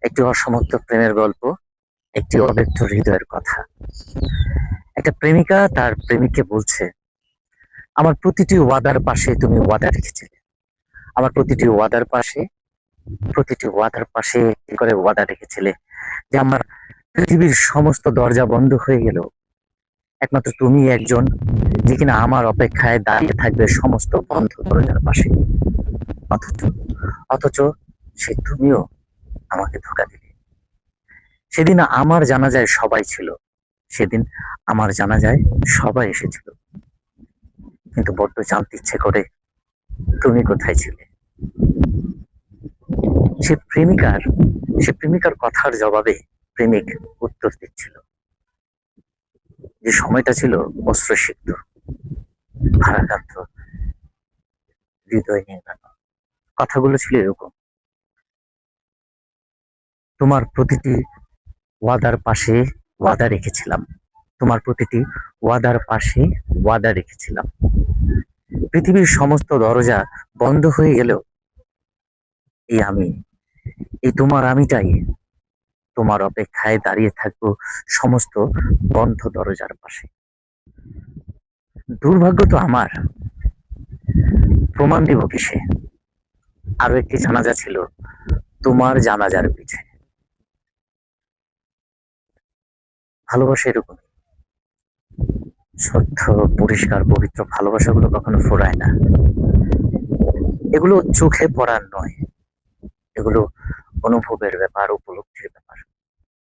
একটি অসমাপ্ত প্রেমের গল্প, একটি অব্যক্ত হৃদয়ের কথা। একটা প্রেমিকা তার প্রেমিককে বলছে, আমার প্রতিটি ওয়াদার পাশে তুমি ওয়াদা রেখেছিলে। আমার প্রতিটি ওয়াদার পাশে কি করে ওয়াদা রেখেছিলে যে আমার পৃথিবীর সমস্ত দরজা বন্ধ হয়ে গেল, একমাত্র তুমি একজন যে কিনা আমার অপেক্ষায় দাঁড়িয়ে থাকবে সমস্ত বন্ধ দরজার পাশে। অথচ অথচ সে তুমিও আমাকে ধোঁকা দিলে। সেদিন আমার জানাজায় সবাই ছিল, সেদিন আমার জানাজায় সবাই এসেছিল, কিন্তু বড্ড জানতে ইচ্ছে করে তুমি কোথায় ছিলে। সে প্রেমিকার সে প্রেমিকার কথার জবাবে প্রেমিক উত্তর দিচ্ছিল, যে সময়টা ছিল অশ্রুসিক্ত, ভারাক্রান্ত, হৃদয় নির্মাণ। কথাগুলো ছিল এরকম: তোমার প্রতিটি ওয়াদার পাশে ওয়াদা রেখেছিলাম, তোমার প্রতিটি ওয়াদার পাশে ওয়াদা রেখেছিলাম। পৃথিবীর সমস্ত দরজা বন্ধ হয়ে গেলেও এই আমি, এই তোমার আমিটাই তোমার অপেক্ষায় দাঁড়িয়ে থাকবো সমস্ত বন্ধ দরজার পাশে। দুর্ভাগ্য তো আমার, প্রমাণ দিব কিসে? আরো একটি জানাজা ছিল তোমার জানাজার পিছে। ভালোবাসা এরকম, সত্য, পরিষ্কার, পবিত্র ভালোবাসাগুলো কখনো ফুরায় না। এগুলো চোখে পড়ার নয়, এগুলো অনুভবের ব্যাপার, উপলব্ধির ব্যাপার।